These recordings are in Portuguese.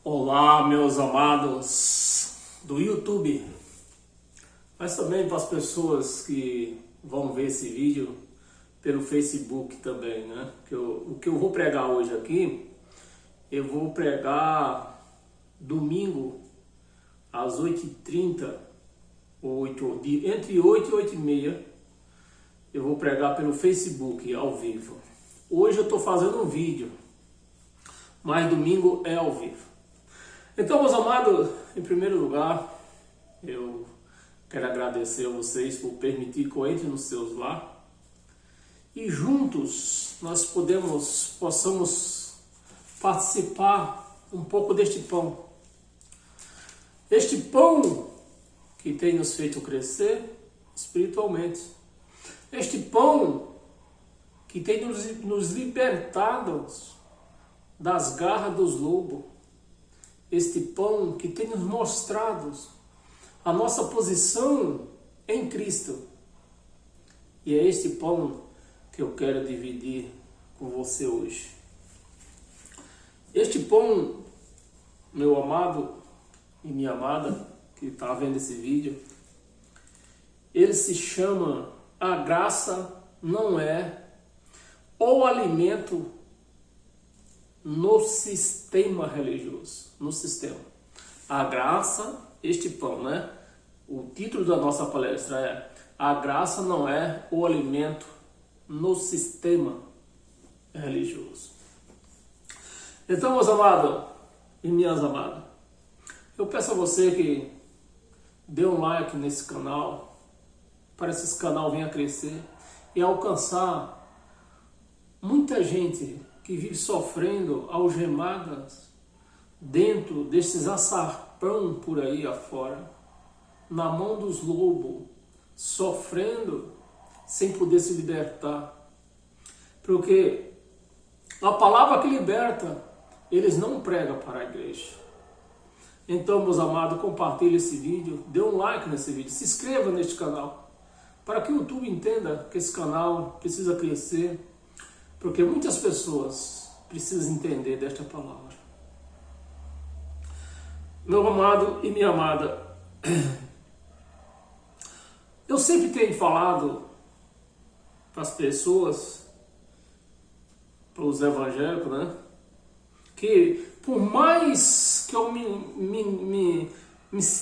Olá, meus amados do YouTube, mas também para as pessoas que vão ver esse vídeo pelo Facebook também, né? O que eu vou pregar hoje aqui, eu vou pregar domingo às 8h30, entre 8 e 8h30, eu vou pregar pelo Facebook ao vivo. Hoje eu estou fazendo um vídeo, mas domingo é ao vivo. Então, meus amados, em primeiro lugar, eu quero agradecer a vocês por permitir que eu entre nos seus lares e juntos nós possamos participar um pouco deste pão. Este pão que tem nos feito crescer espiritualmente. Este pão que tem nos libertado das garras dos lobos. Este pão que tem nos mostrado a nossa posição em Cristo. E é este pão que eu quero dividir com você hoje. Este pão, meu amado e minha amada, que está vendo esse vídeo, ele se chama A Graça Não É o Alimento no sistema religioso, no sistema. A graça, este pão, né? O título da nossa palestra é A Graça Não É o Alimento no Sistema Religioso. Então, meus amados e minhas amadas, eu peço a você que dê um like nesse canal, para que esse canal venha crescer e alcançar muita gente que vive sofrendo algemadas dentro desses açarpão por aí afora, na mão dos lobos, sofrendo sem poder se libertar. Porque a palavra que liberta, eles não pregam para a igreja. Então, meus amados, compartilhe esse vídeo, dê um like nesse vídeo, se inscreva neste canal, para que o YouTube entenda que esse canal precisa crescer, porque muitas pessoas precisam entender desta palavra. Meu amado e minha amada, eu sempre tenho falado para as pessoas, para os evangélicos, né, que por mais que eu me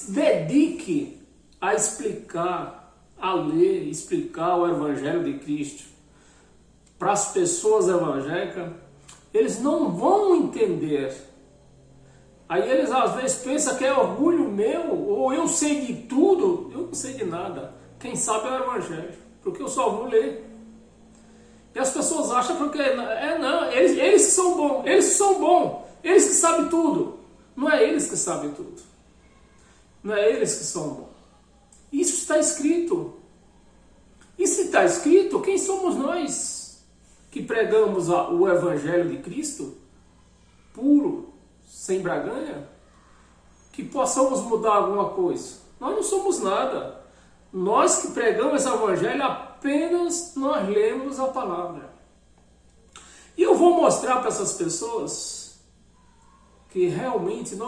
dedique a explicar, a ler, explicar o Evangelho de Cristo para as pessoas evangélicas, eles não vão entender. Aí eles às vezes pensam que é orgulho meu, ou eu sei de tudo. Eu não sei de nada. Quem sabe é o Evangelho, porque eu só vou ler. E as pessoas acham porque não, eles que são bons, eles que sabem tudo. Não é eles que sabem tudo. Não é eles que são bons. Isso está escrito. E se está escrito, quem somos nós que pregamos o Evangelho de Cristo puro, sem braganha, que possamos mudar alguma coisa? Nós não somos nada. Nós que pregamos esse Evangelho, apenas nós lemos a palavra. E eu vou mostrar para essas pessoas que realmente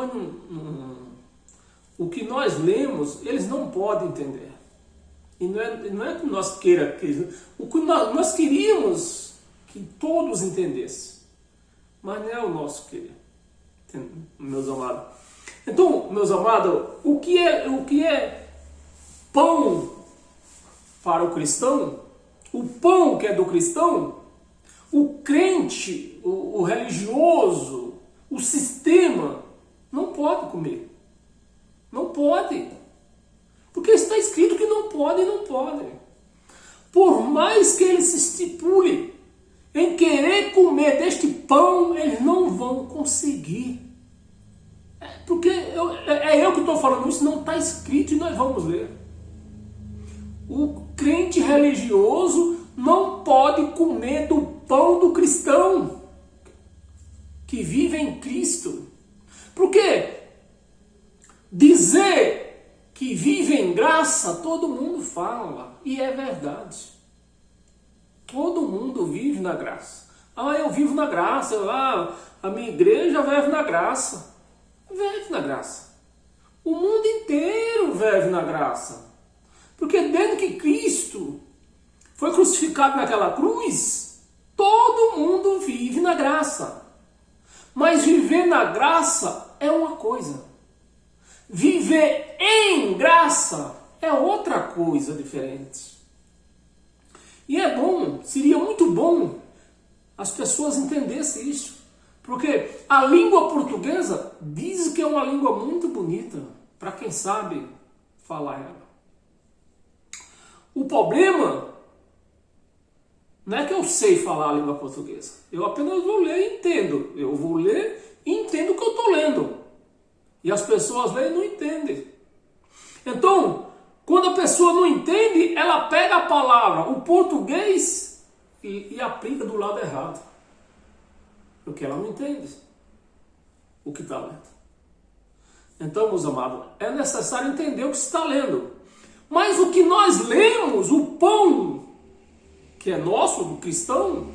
o que nós lemos, eles não podem entender. E não é que nós queiramos, o que nós queríamos que todos entendessem, mas não é o nosso querer, meus amados. Então, meus amados, o que é pão para o cristão? O pão que é do cristão, o crente, o religioso, o sistema, não pode comer. Não pode. Porque está escrito que não pode e não pode. Por mais que ele se estipule em querer comer deste pão, eles não vão conseguir. Porque eu que estou falando isso, não está escrito e nós vamos ler. O crente religioso não pode comer do pão do cristão que vive em Cristo. Porque dizer que vive em graça, todo mundo fala, e é verdade. Todo mundo vive na graça. Eu vivo na graça, a minha igreja vive na graça. vive na graça. O mundo inteiro vive na graça. Porque desde que Cristo foi crucificado naquela cruz, todo mundo vive na graça. Mas viver na graça é uma coisa. Viver em graça é outra coisa diferente. E é bom, seria muito bom as pessoas entendessem isso. Porque a língua portuguesa diz que é uma língua muito bonita para quem sabe falar ela. O problema não é que eu sei falar a língua portuguesa. Eu apenas vou ler e entendo. Eu vou ler e entendo o que eu estou lendo. E as pessoas leem e não entendem. Então, quando a pessoa não entende, ela pega a palavra, o português, e aplica do lado errado. Porque ela não entende o que está lendo. Então, meus amados, é necessário entender o que se está lendo. Mas o que nós lemos, o pão que é nosso, do cristão,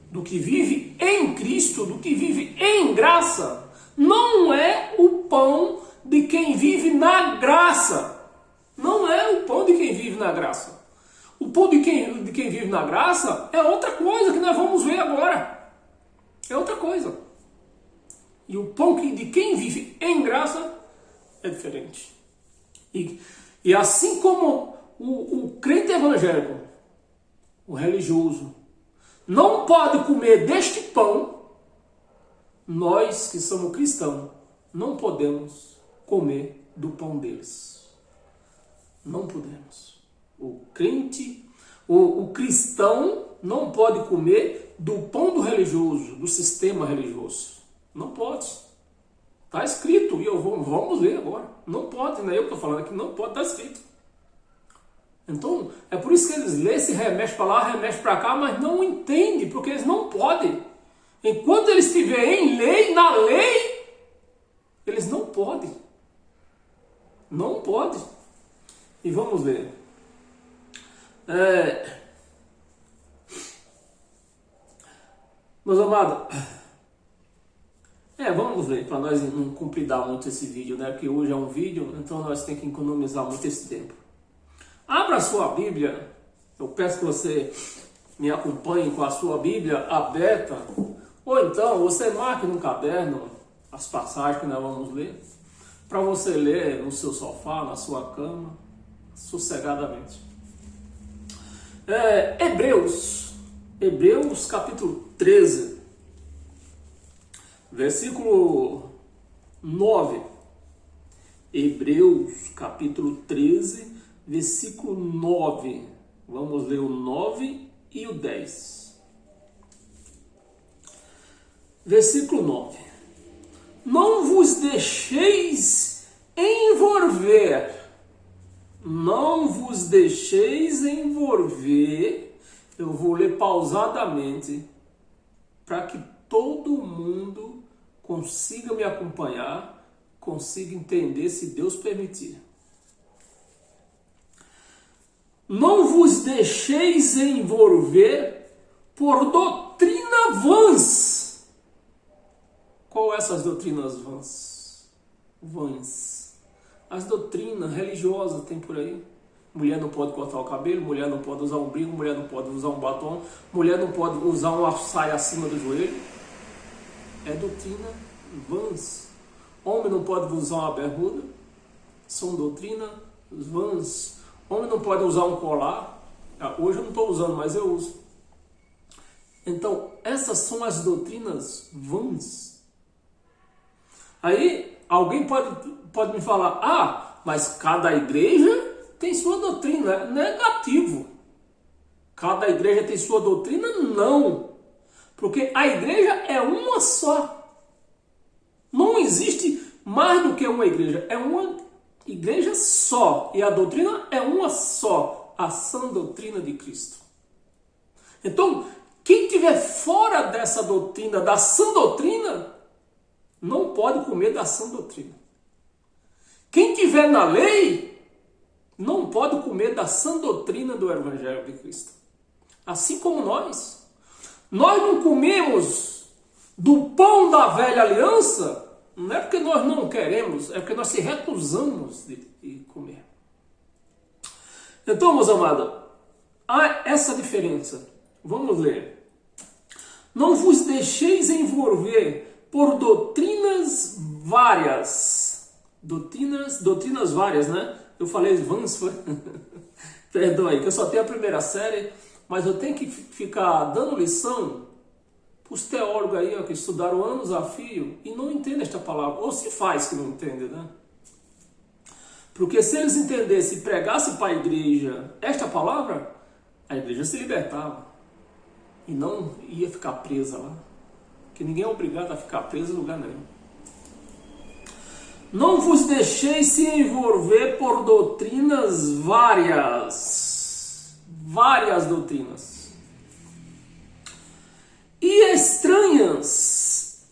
do que vive em Cristo, do que vive em graça, não é o pão de quem vive na graça. Não é o pão de quem vive na graça. O pão de quem vive na graça é outra coisa que nós vamos ver agora. É outra coisa. E o pão de quem vive em graça é diferente. E assim como o crente evangélico, o religioso, não pode comer deste pão, nós que somos cristãos não podemos comer do pão deles. Não podemos. O crente, o cristão não pode comer do pão do religioso, do sistema religioso. Não pode. Está escrito, e vamos ler agora. Não pode, não é eu que estou falando aqui, não pode, está escrito. Então, é por isso que eles lêem, se remexem para lá, remexem para cá, mas não entendem, porque eles não podem. Enquanto eles estiverem em lei, na lei, eles não podem. Não podem. E vamos ver. Meus amados, vamos ver, para nós não compridar muito esse vídeo, né? Porque hoje é um vídeo, então nós temos que economizar muito esse tempo. Abra a sua Bíblia, eu peço que você me acompanhe com a sua Bíblia aberta, ou então você marque no caderno as passagens que nós vamos ler, para você ler no seu sofá, na sua cama, sossegadamente. Hebreus capítulo 13, versículo 9. Hebreus capítulo 13, versículo 9. Vamos ler o 9 e o 10. Versículo 9. Não vos deixeis envolver. Não vos deixeis envolver. Eu vou ler pausadamente para que todo mundo consiga me acompanhar, consiga entender, se Deus permitir. Não vos deixeis envolver por doutrina vãs. Qual essas doutrinas vãs? As doutrinas religiosas tem por aí. Mulher não pode cortar o cabelo, mulher não pode usar um brinco, mulher não pode usar um batom, mulher não pode usar uma saia acima do joelho. É doutrina vãs. Homem não pode usar uma bermuda. São doutrinas vãs. Homem não pode usar um colar. Hoje eu não estou usando, mas eu uso. Então, essas são as doutrinas vãs. Aí, alguém pode me falar, mas cada igreja tem sua doutrina. Negativo. Cada igreja tem sua doutrina? Não. Porque a igreja é uma só. Não existe mais do que uma igreja. É uma igreja só. E a doutrina é uma só. A sã doutrina de Cristo. Então, quem estiver fora dessa doutrina, da sã doutrina, não pode comer da sã doutrina. Quem estiver na lei, não pode comer da sã doutrina do Evangelho de Cristo. Assim como nós. Nós não comemos do pão da velha aliança Não é porque nós não queremos, é porque nós se recusamos de comer. Então, meus amados, há essa diferença. Vamos ler. Não vos deixeis envolver por doutrinas várias. Doutrinas várias, né? Eu falei vãs, foi? Perdão aí, que eu só tenho a primeira série, mas eu tenho que ficar dando lição para os teólogos aí, ó, que estudaram anos a fio e não entendem esta palavra, ou se faz que não entende, né? Porque se eles entendessem e pregassem para a igreja esta palavra, a igreja se libertava e não ia ficar presa lá. Porque ninguém é obrigado a ficar preso em lugar nenhum. Não vos deixeis se envolver por doutrinas várias. Várias doutrinas. E estranhas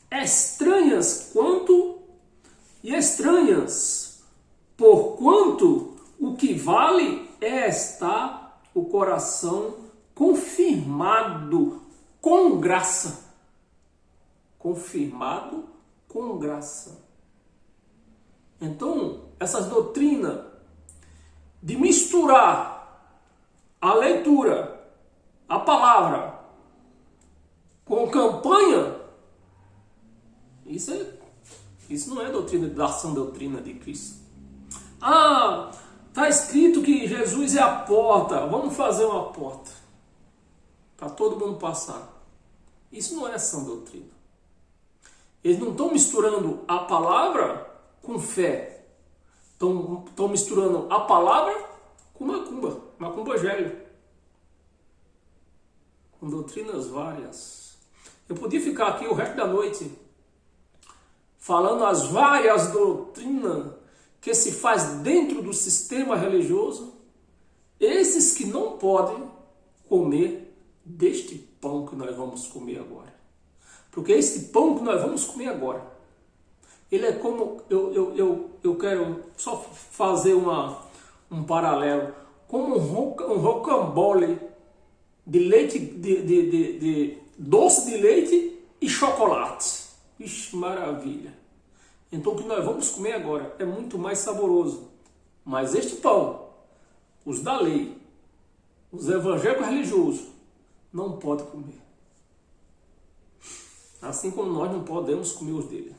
porquanto o que vale é estar o coração confirmado com graça. Confirmado com graça. Então, essas doutrinas de misturar a leitura, a palavra, com campanha, isso não é doutrina da sã doutrina de Cristo. Ah, está escrito que Jesus é a porta, vamos fazer uma porta para todo mundo passar. Isso não é sã doutrina. Eles não estão misturando a palavra com fé. Estão misturando a palavra com macumba velho. Com doutrinas várias. Eu podia ficar aqui o resto da noite falando as várias doutrinas que se faz dentro do sistema religioso. Esses que não podem comer deste pão que nós vamos comer agora. Porque este pão que nós vamos comer agora, ele é como, eu quero só fazer um paralelo, como um rocambole de leite, de doce de leite e chocolate. Ixi, maravilha. Então o que nós vamos comer agora é muito mais saboroso. Mas este pão, os da lei, os evangélicos religiosos, não podem comer. Assim como nós não podemos comer os dele.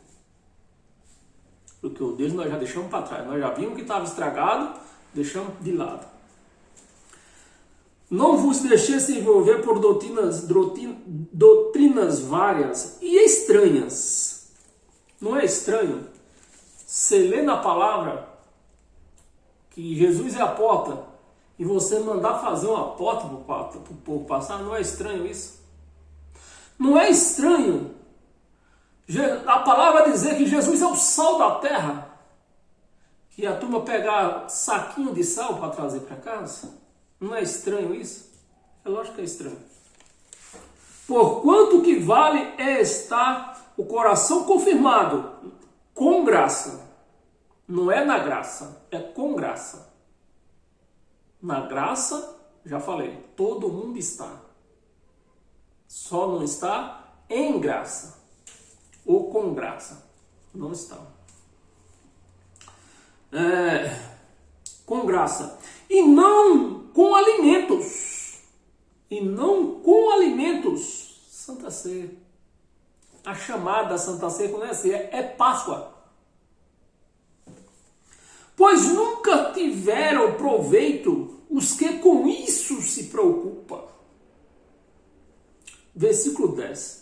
Porque o deles nós já deixamos para trás. Nós já vimos que estava estragado, deixamos de lado. Não vos deixeis se envolver por doutrinas várias e estranhas. Não é estranho? Você lê na palavra que Jesus é a porta e você mandar fazer uma porta para o povo passar, não é estranho isso? Não é estranho a palavra dizer que Jesus é o sal da terra, que a turma pegar saquinho de sal para trazer para casa? Não é estranho isso? É lógico que é estranho. Porquanto que vale é estar o coração confirmado com graça. Não é na graça, é com graça. Na graça, já falei, todo mundo está. Só não está em graça ou com graça. Não está. Com graça. E não com alimentos. E não com alimentos. Santa Ceia. A chamada Santa Ceia, quando é ceia, é Páscoa. Pois nunca tiveram proveito os que com isso se preocupam. Versículo 10.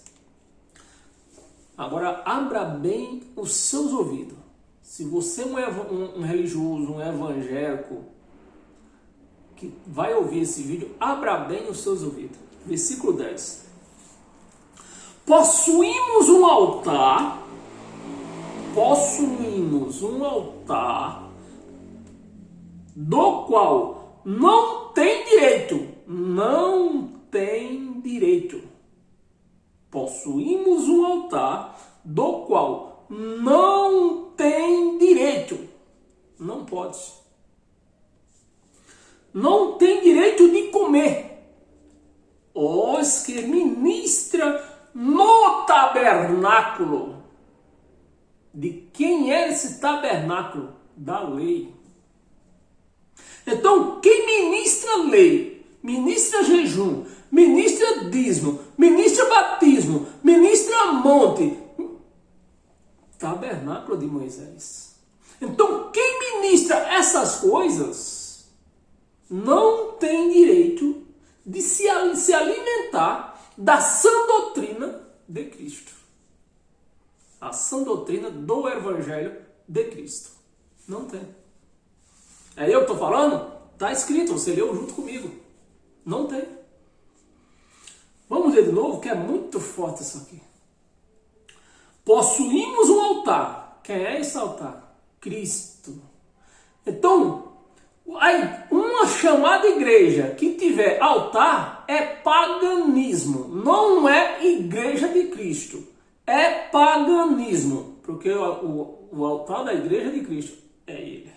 Agora abra bem os seus ouvidos. Se você é um religioso, um evangélico, que vai ouvir esse vídeo, abra bem os seus ouvidos. Versículo 10. Possuímos um altar do qual não tem direito. Possuímos um altar do qual não tem direito. Não pode. Não tem direito de comer. Os que ministra no tabernáculo de quem é esse tabernáculo? Da lei. Então, quem ministra lei, ministra jejum, ministra dízimo, ministra batismo, ministra monte, tabernáculo de Moisés. Então, quem ministra essas coisas não tem direito de se alimentar da sã doutrina de Cristo. A sã doutrina do Evangelho de Cristo. Não tem. É eu que estou falando? Está escrito, você leu junto comigo. Não tem. Vamos ler de novo, que é muito forte isso aqui. Possuímos um altar. Quem é esse altar? Cristo. Então, uma chamada igreja que tiver altar é paganismo. Não é igreja de Cristo. É paganismo. Porque o altar da igreja de Cristo é ele.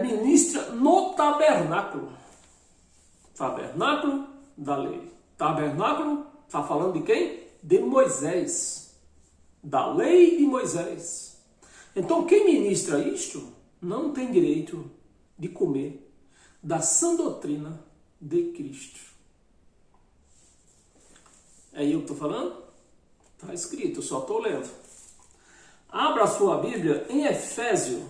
Ministra no tabernáculo. Tabernáculo da lei. Tabernáculo está falando de quem? De Moisés. Da lei de Moisés. Então quem ministra isto não tem direito de comer da sã doutrina de Cristo. É eu que estou falando? Está escrito, eu só estou lendo. Abra a sua Bíblia em Efésios.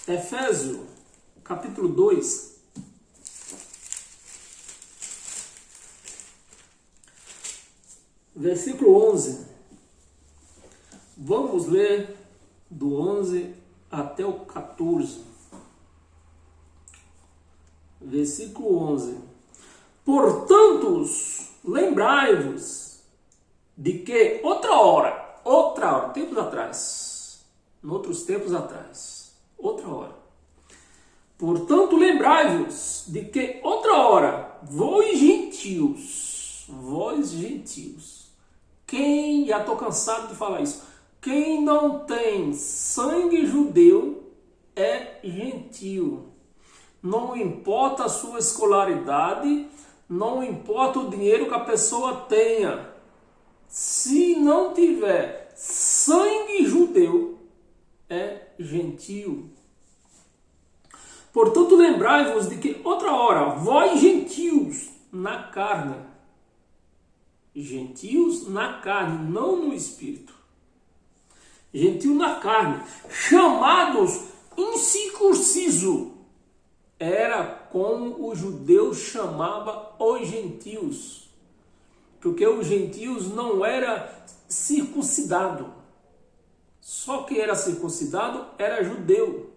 Efésios, capítulo 2. Versículo 11. Vamos ler do 11 até o 14. Versículo 11. Portanto, lembrai-vos de que outra hora, tempos atrás, outra hora. Portanto, lembrai-vos de que outra hora, vós gentios, quem, já estou cansado de falar isso, quem não tem sangue judeu é gentio. Não importa a sua escolaridade, não importa o dinheiro que a pessoa tenha. Se não tiver sangue judeu, é gentio. Portanto, lembrai-vos de que outra hora, vós gentios na carne, não no espírito, gentio na carne, chamados incircunciso, era como os judeus chamavam os gentios, porque os gentios não eram circuncidados, só quem era circuncidado era judeu.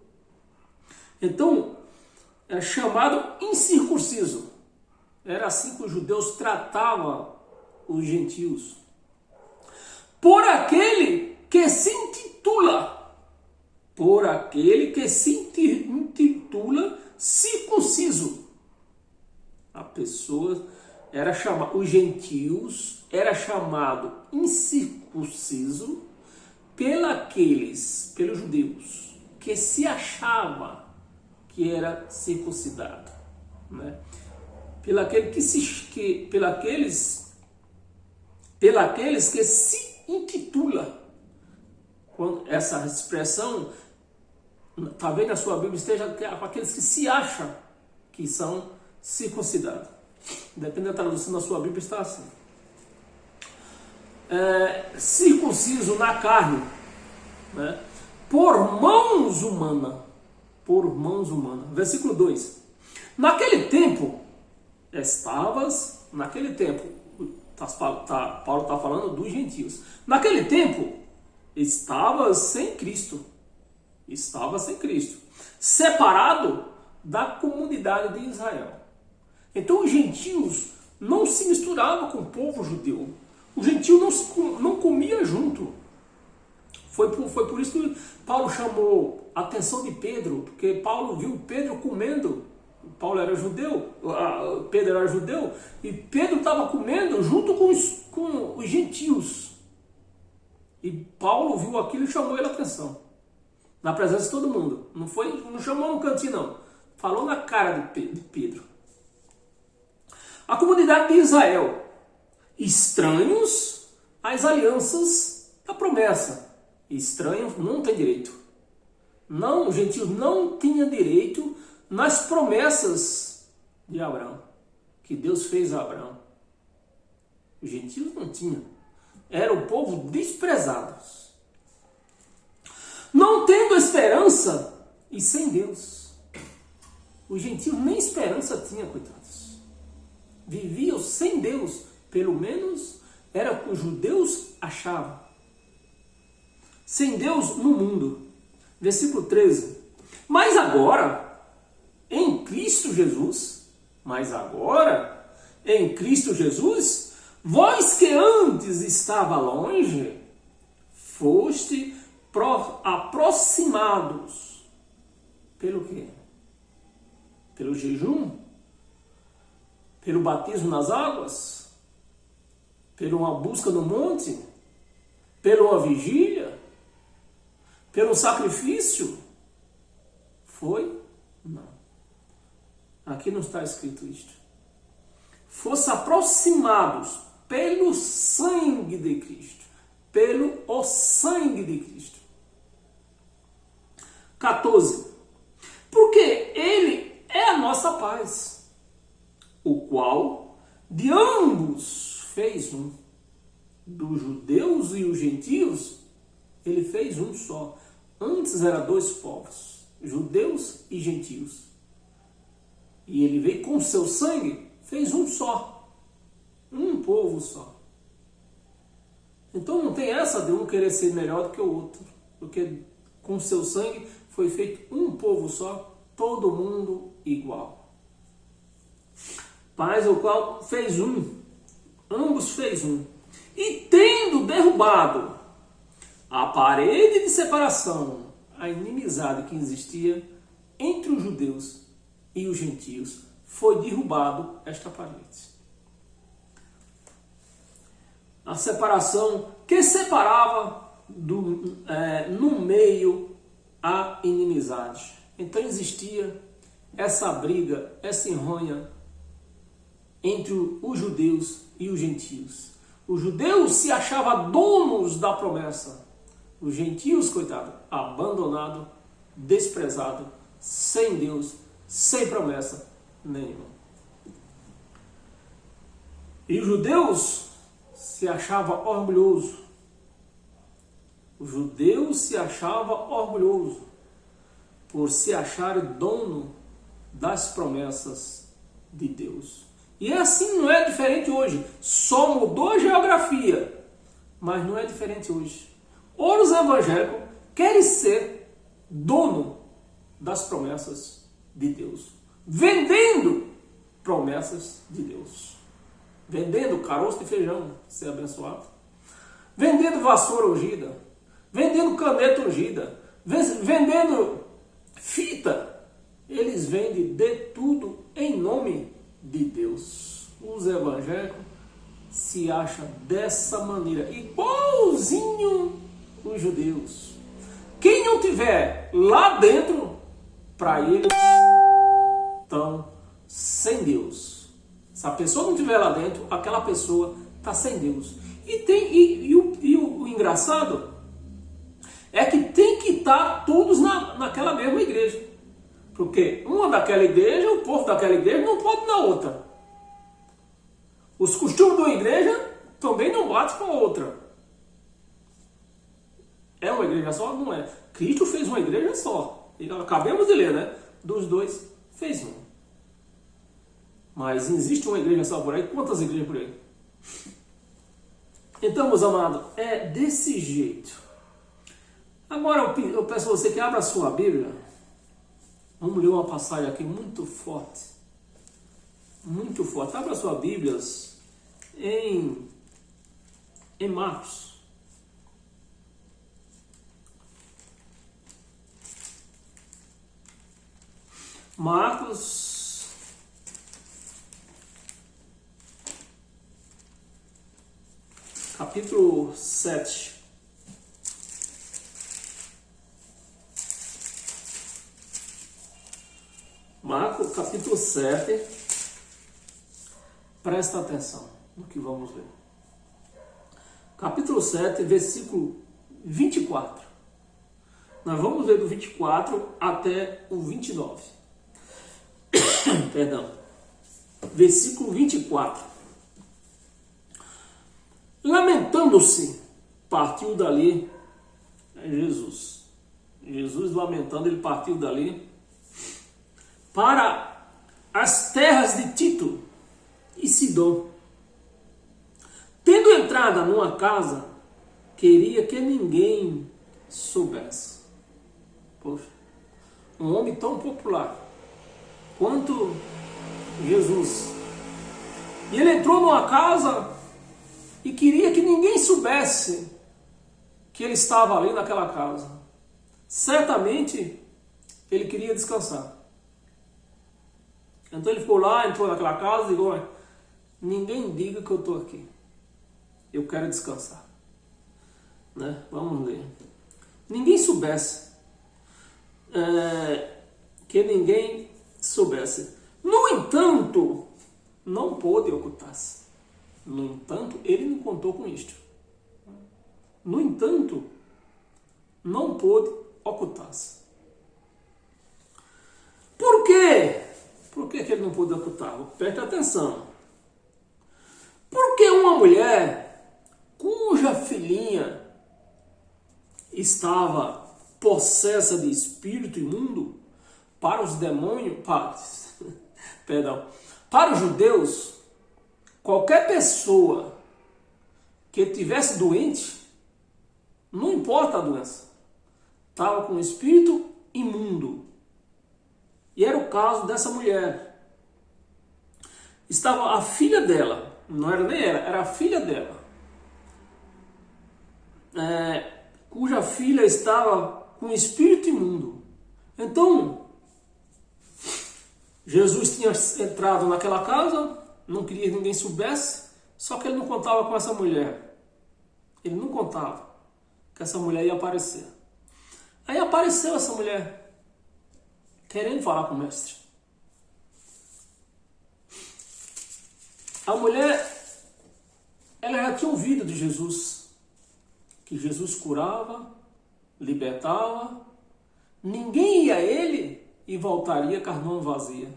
Então, é chamado incircunciso. Era assim que os judeus tratavam os gentios. Por aquele que se intitula circunciso. A pessoa era chamada, os gentios era chamado incircunciso pelos judeus que se achava que era circuncidado, né? Pelaqueles que se intitula. Quando essa expressão, talvez na sua Bíblia esteja com aqueles que se acham que são circuncidados. Dependendo da tradução da sua Bíblia, está assim. Circunciso na carne, né? Por mãos humanas. Versículo 2. Naquele tempo, Paulo está falando dos gentios. Naquele tempo, estava sem Cristo, separado da comunidade de Israel. Então os gentios não se misturavam com o povo judeu. O gentio não comia junto. Foi por isso que Paulo chamou a atenção de Pedro, porque Paulo viu Pedro comendo. Pedro era judeu, e Pedro estava comendo junto com os gentios. E Paulo viu aquilo e chamou ele a atenção. Na presença de todo mundo. Não chamou no cantinho, não. Falou na cara de Pedro. A comunidade de Israel, estranhos às alianças da promessa. Estranhos não tem direito. Não, os gentios não tinham direito nas promessas de Abraão, que Deus fez a Abraão. Os gentios não tinham. Era o povo desprezado. Não tendo esperança e sem Deus. Os gentios nem esperança tinham, coitados. Viviam sem Deus. Pelo menos era o que os judeus achavam. Sem Deus no mundo. Versículo 13. Mas agora, em Cristo Jesus, vós que antes estava longe, foste aproximados. Pelo quê? Pelo jejum? Pelo batismo nas águas? Pela uma busca no monte? Pela uma vigília? Pelo sacrifício? Foi? Não. Aqui não está escrito isto. Fosse aproximados pelo sangue de Cristo. Pelo o sangue de Cristo. 14. Porque Ele é a nossa paz, o qual de ambos fez um. Dos judeus e os gentios, Ele fez um só. Antes eram dois povos, judeus e gentios. E Ele veio com seu sangue, fez um só. Um povo só. Então não tem essa de um querer ser melhor do que o outro. Porque com seu sangue foi feito um povo só, todo mundo igual. Paz, o qual fez um. Ambos fez um. E tendo derrubado a parede de separação, a inimizade que existia entre os judeus e os gentios, foi derrubado esta parede. A separação que separava no meio a inimizade. Então existia essa briga, essa enronha entre os judeus e os gentios. Os judeus se achavam donos da promessa. Os gentios, coitado, abandonado, desprezado, sem Deus, sem promessa nenhuma. E os judeus se achavam orgulhosos. O judeu se achava orgulhoso por se achar dono das promessas de Deus. E assim não é diferente hoje. Só mudou a geografia, mas não é diferente hoje. Hoje os evangélicos querem ser dono das promessas de Deus, vendendo promessas de Deus, vendendo caroço de feijão, ser abençoado, vendendo vassoura ungida, vendendo caneta ungida, vendendo fita. Eles vendem de tudo em nome de Deus. Os evangélicos se acham dessa maneira, igualzinho os judeus. Quem não tiver lá dentro, para eles estão sem Deus. Se a pessoa não estiver lá dentro, aquela pessoa está sem Deus. E o engraçado é que tem que estar todos naquela mesma igreja. Porque uma daquela igreja, o povo daquela igreja não pode ir na outra. Os costumes de uma igreja também não batem com a outra. É uma igreja só? Não é. Cristo fez uma igreja só. E acabamos de ler, né? Dos dois, fez um. Mas existe uma igreja só por aí? Quantas igrejas por aí? Então, meus amados, é desse jeito. Agora eu peço a você que abra a sua Bíblia. Vamos ler uma passagem aqui muito forte. Muito forte. Abra a sua Bíblia em Marcos. Marcos, capítulo 7. Marcos, capítulo 7, Presta atenção no que vamos ler. Capítulo 7, versículo 24. Nós vamos ler do 24 até o 29. Perdão. Versículo 24. Lamentando-se, partiu dali Jesus. Jesus, lamentando, ele partiu dali para as terras de Tito e Sidom. Tendo entrada numa casa, queria que ninguém soubesse. Poxa, um homem tão popular quanto Jesus. E ele entrou numa casa e queria que ninguém soubesse que ele estava ali naquela casa. Certamente ele queria descansar. Então ele ficou lá, entrou naquela casa e disse: ninguém diga que eu estou aqui. Eu quero descansar. Né? Vamos ler. Ninguém soubesse. Que ninguém soubesse. No entanto, não pôde ocultar-se. No entanto, ele não contou com isto. No entanto, não pôde ocultar-se. Por quê? Por que ele não pôde ocultar? Preste atenção. Porque uma mulher cuja filhinha estava possessa de espírito imundo, para os demônios, para os judeus, qualquer pessoa que tivesse doente, não importa a doença, estava com um espírito imundo. E era o caso dessa mulher. Estava a filha dela, não era nem ela, era a filha dela, cuja filha estava com um espírito imundo. Então, Jesus tinha entrado naquela casa, não queria que ninguém soubesse, só que ele não contava com essa mulher. Ele não contava que essa mulher ia aparecer. Aí apareceu essa mulher, querendo falar com o mestre. A mulher, ela já tinha ouvido de Jesus, que Jesus curava, libertava, ninguém ia a ele e voltaria com as mãos vazias.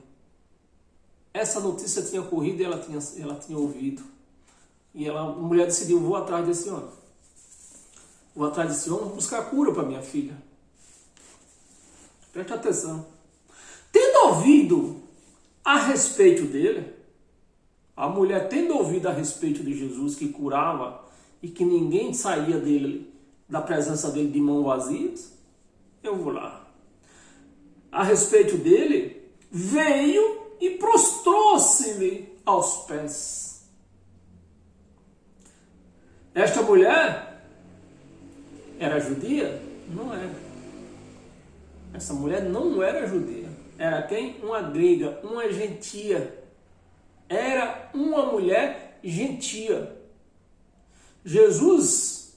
Essa notícia tinha corrido e ela tinha ouvido. E a mulher decidiu: vou atrás desse homem. Vou atrás desse homem, vou buscar cura para minha filha. Preste atenção. Tendo ouvido a respeito dele, a mulher tendo ouvido a respeito de Jesus que curava e que ninguém saía dele, da presença dele, de mãos vazias, eu vou lá. A respeito dele, veio e prostrou-se-lhe aos pés. Esta mulher era judia? Não era. Essa mulher não era judia. Era quem? Uma grega, uma gentia. Era uma mulher gentia. Jesus,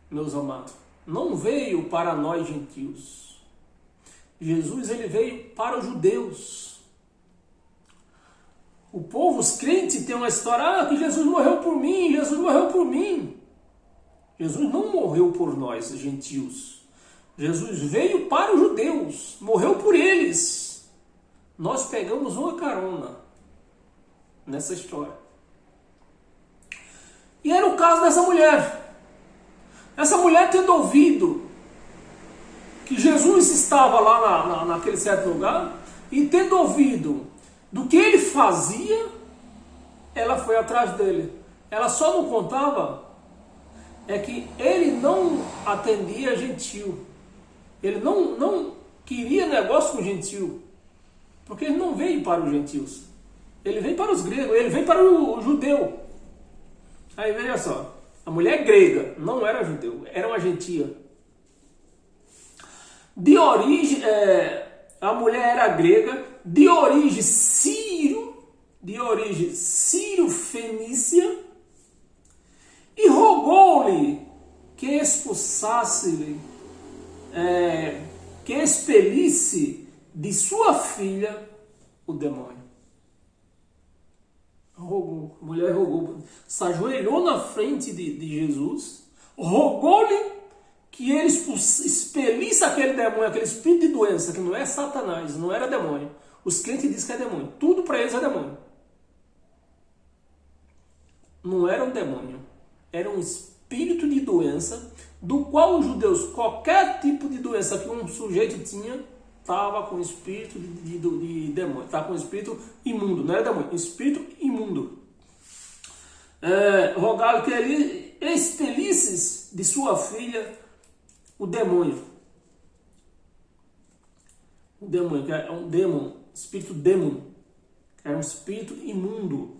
meus amados, não veio para nós gentios. Jesus, ele veio para os judeus. O povo, os crentes, tem uma história: que Jesus morreu por mim, Jesus morreu por mim. Jesus não morreu por nós, gentios. Jesus veio para os judeus, morreu por eles. Nós pegamos uma carona nessa história. E era o caso dessa mulher. Essa mulher, tendo ouvido que Jesus estava lá naquele certo lugar, e tendo ouvido do que ele fazia, ela foi atrás dele. Ela só não contava que ele não atendia gentio. Ele não queria negócio com gentio, porque ele não veio para os gentios. Ele veio para os gregos, ele veio para o judeu. Aí veja só, a mulher grega não era judeu, era uma gentia. De origem, a mulher era grega, de origem sírio-fenícia, e rogou-lhe que expulsasse-lhe, que expelisse de sua filha o demônio. rogou, a mulher rogou, se ajoelhou na frente de Jesus, rogou-lhe que ele expelisse aquele demônio, aquele espírito de doença, que não é Satanás, não era demônio. Os crentes dizem que é demônio. Tudo para eles é demônio. Não era um demônio. Era um espírito de doença, do qual os judeus, qualquer tipo de doença que um sujeito tinha, estava com espírito de demônio. Estava com espírito imundo. Não era demônio, espírito imundo. Rogaram que ele expelisse de sua filha o demônio. O demônio, que é um demon, espírito demon. Era um espírito imundo.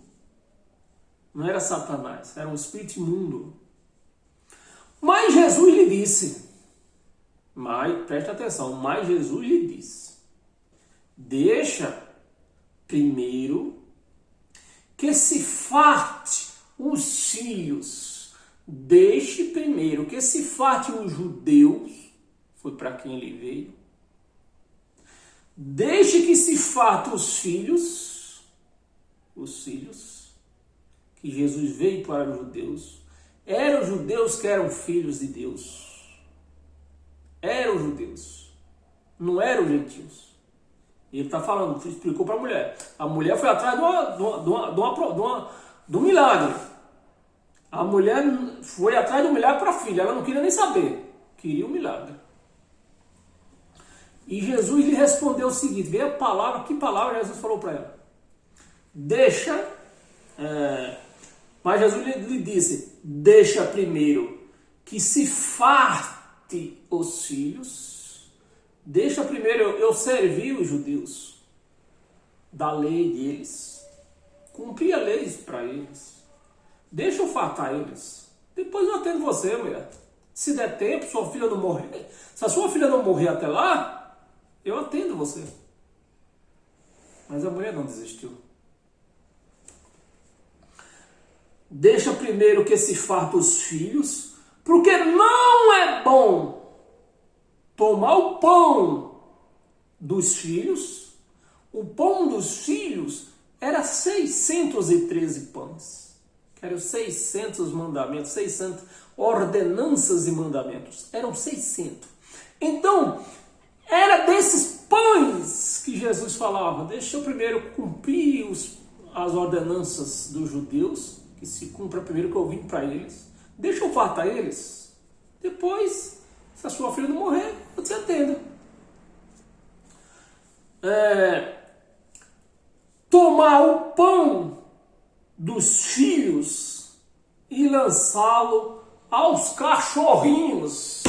Não era Satanás, era um espírito imundo. Mas Jesus lhe disse, presta atenção, mas Jesus lhe disse, deixa primeiro que se farte os filhos, deixe primeiro que se farte os judeus, foi para quem ele veio, deixe que se farte os filhos, que Jesus veio para os judeus, eram os judeus que eram filhos de Deus, eram os judeus, não eram os gentios. E ele está falando, explicou para a mulher foi atrás de um milagre. A mulher foi atrás do milagre para a filha, ela não queria nem saber, queria um milagre. E Jesus lhe respondeu o seguinte, veio a palavra, que palavra Jesus falou para ela? Mas Jesus lhe disse, deixa primeiro que se farte os filhos, deixa primeiro eu servir os judeus da lei deles, cumprir a lei para eles, deixa eu fartar eles, depois eu atendo você, mulher. Se der tempo, sua filha não morrer, se a sua filha não morrer até lá, eu atendo você. Mas a mulher não desistiu. Deixa primeiro que se farta os filhos, porque não é bom tomar o pão dos filhos. O pão dos filhos era 613 pães, que eram 600 mandamentos, 600 ordenanças e mandamentos, eram 600. Então, era desses pães que Jesus falava, deixa eu primeiro cumprir as ordenanças dos judeus, que se cumpra primeiro que eu vim para eles, deixa eu fartar eles, depois, se a sua filha não morrer, eu te atendo. Tomar o pão dos filhos e lançá-lo aos cachorrinhos.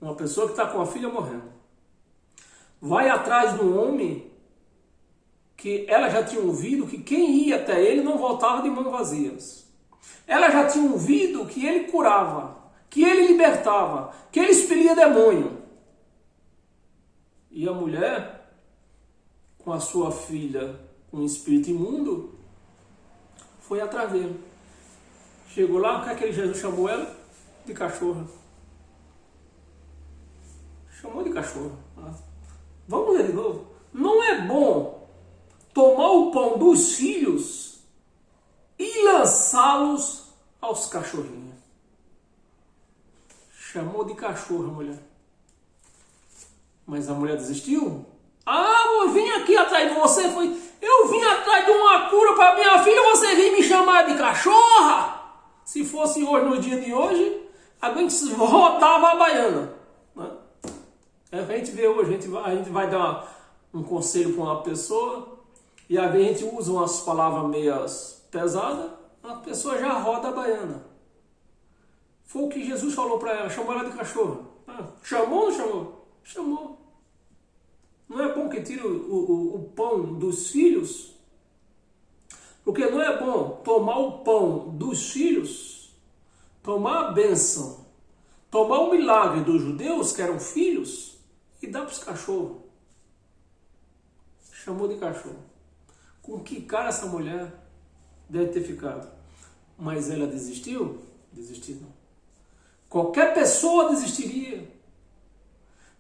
Uma pessoa que está com a filha morrendo vai atrás de um homem que ela já tinha ouvido que quem ia até ele não voltava de mãos vazias. Ela já tinha ouvido que ele curava, que ele libertava, que ele expelia demônio. E a mulher, com a sua filha com um espírito imundo, foi atrás dele. Chegou lá, o que é que Jesus chamou ela? De cachorra. Chamou de cachorra. Vamos ler de novo. Não é bom tomar o pão dos filhos e lançá-los aos cachorrinhos. Chamou de cachorra a mulher. Mas a mulher desistiu? Eu vim aqui atrás de você, eu vim atrás de uma cura para minha filha, você vem me chamar de cachorra? Se fosse hoje, no dia de hoje, a gente rodava a baiana. Né? A gente vê hoje, a gente vai dar um conselho para uma pessoa, e às vezes a gente usa umas palavras meias pesadas, a pessoa já roda a baiana. Foi o que Jesus falou para ela, chamou ela de cachorra. Chamou ou não chamou? Chamou. Não é bom que tire o pão dos filhos? Porque não é bom tomar o pão dos filhos, tomar a bênção, tomar o milagre dos judeus, que eram filhos, e dar para os cachorros. Chamou de cachorro. Com que cara essa mulher deve ter ficado? Mas ela desistiu? Desistiu não. Qualquer pessoa desistiria.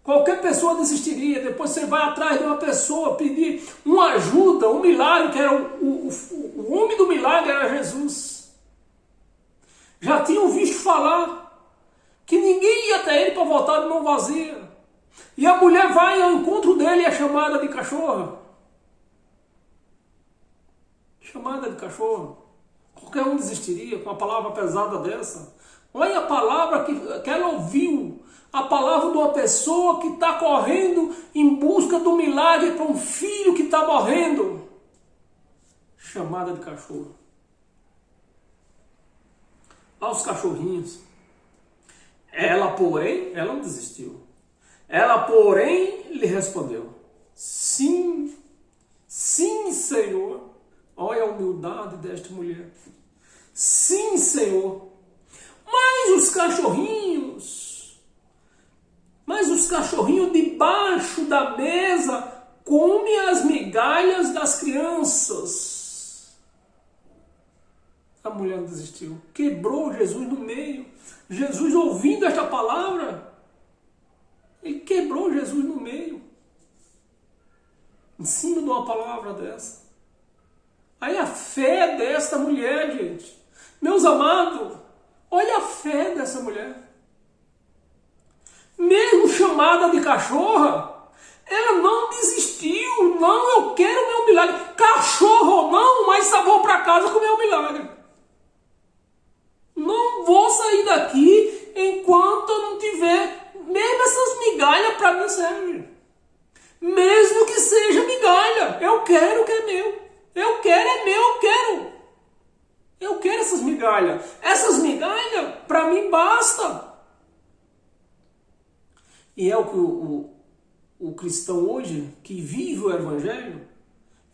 Qualquer pessoa desistiria. Depois você vai atrás de uma pessoa pedir uma ajuda, um milagre, que era o homem do milagre era Jesus. Já tinham visto falar que ninguém ia até ele para voltar de mão vazia. E a mulher vai ao encontro dele e é chamada de cachorra. Chamada de cachorra. Qualquer um desistiria com uma palavra pesada dessa. Olha a palavra que ela ouviu. A palavra de uma pessoa que está correndo em busca do milagre para um filho que está morrendo. Chamada de cachorro. Aos cachorrinhos. Ela, porém, ela não desistiu. Ela, porém, lhe respondeu: sim, sim, Senhor. Olha a humildade desta mulher. Sim, Senhor. Mas os cachorrinhos debaixo da mesa comem as migalhas das crianças. A mulher não desistiu. Quebrou Jesus no meio. Jesus, ouvindo esta palavra, ele quebrou Jesus no meio. Em cima de uma palavra dessa. Aí a fé dessa mulher, gente. Meus amados, olha a fé dessa mulher. Mesmo chamada de cachorra, ela não desistiu. Não, eu quero o meu milagre. Cachorro ou não, mas só vou para casa com o meu milagre. Não vou sair daqui enquanto eu não tiver. Mesmo essas migalhas para mim servem. Mesmo que seja migalha. Eu quero o que é meu. Eu quero é meu, eu quero. Eu quero essas migalhas. Essas migalhas para mim basta. E é o que o cristão hoje, que vive o evangelho,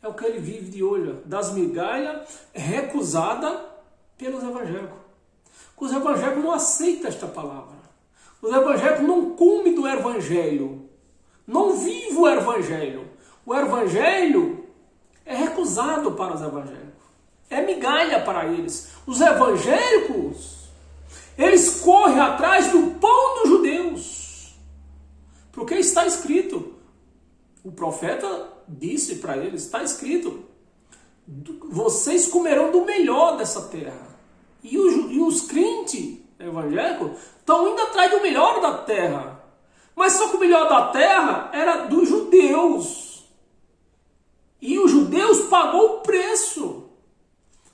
é o que ele vive de hoje. Das migalhas recusadas pelos evangélicos. Os evangélicos não aceitam esta palavra. Os evangélicos não comem do evangelho. Não vivem o evangelho. O evangelho é recusado para os evangélicos. É migalha para eles. Os evangélicos, eles correm atrás do pão dos judeus. Porque está escrito. O profeta disse para eles, está escrito: vocês comerão do melhor dessa terra. E os crentes evangélicos estão indo atrás do melhor da terra. Mas só que o melhor da terra era dos judeus. E os judeus pagou o preço.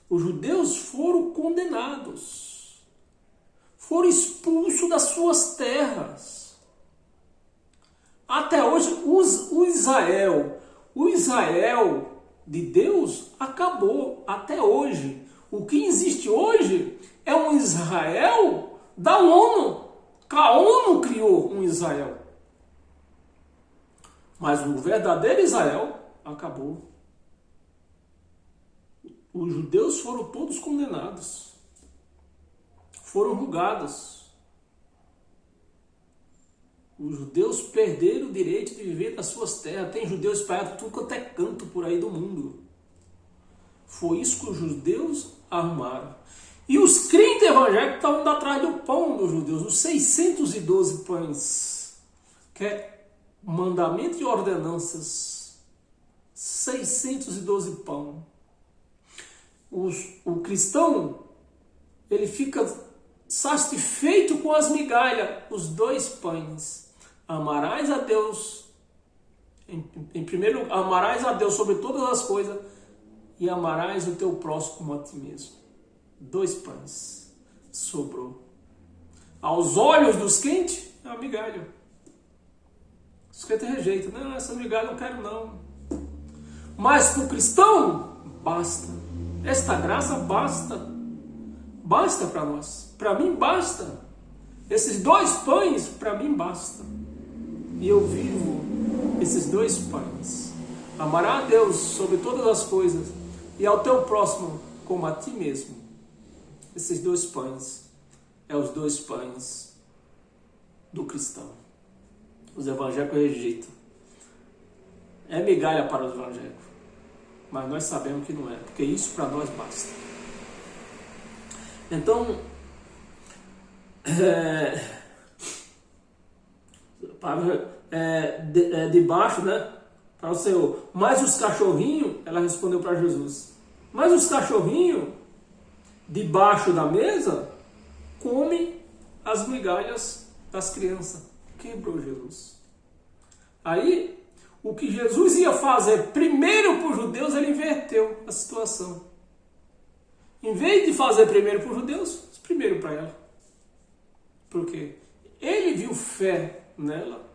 Os judeus foram condenados. Foram expulsos das suas terras. Até hoje, o Israel de Deus acabou. Até hoje. O que existe hoje é um Israel da ONU. A ONU criou um Israel. Mas o verdadeiro Israel acabou. Os judeus foram todos condenados. Foram julgados. Os judeus perderam o direito de viver nas suas terras. Tem judeus espalhados tudo quanto é canto por aí do mundo. Foi isso que os judeus arrumaram. E os crentes evangélicos estão indo atrás do pão dos judeus, os 612 pães, que é mandamento e ordenanças. 612 pão. O cristão, ele fica satisfeito com as migalhas, os 2 pães. Amarás a Deus, em primeiro, amarás a Deus sobre todas as coisas, e amarás o teu próximo como a ti mesmo. 2 pães. Sobrou. Aos olhos dos crentes, é uma migalha. Os crentes rejeitam. Não, essa migalha eu não quero não. Mas para o cristão, basta. Esta graça basta. Basta para nós. Para mim basta. Esses 2 pães, para mim basta. E eu vivo esses 2 pães. Amará a Deus sobre todas as coisas e ao teu próximo como a ti mesmo. Esses 2 pães é os 2 pães do cristão. Os evangélicos rejeitam. É migalha para os evangélicos, mas nós sabemos que não é, porque isso para nós basta. Então, debaixo, né? Para o Senhor. Mas os cachorrinhos, ela respondeu para Jesus, mas os cachorrinhos, debaixo da mesa, comem as migalhas das crianças. Quebrou Jesus. Aí, o que Jesus ia fazer primeiro para os judeus, ele inverteu a situação. Em vez de fazer primeiro para os judeus, primeiro para ela. Por quê? Ele viu fé nela.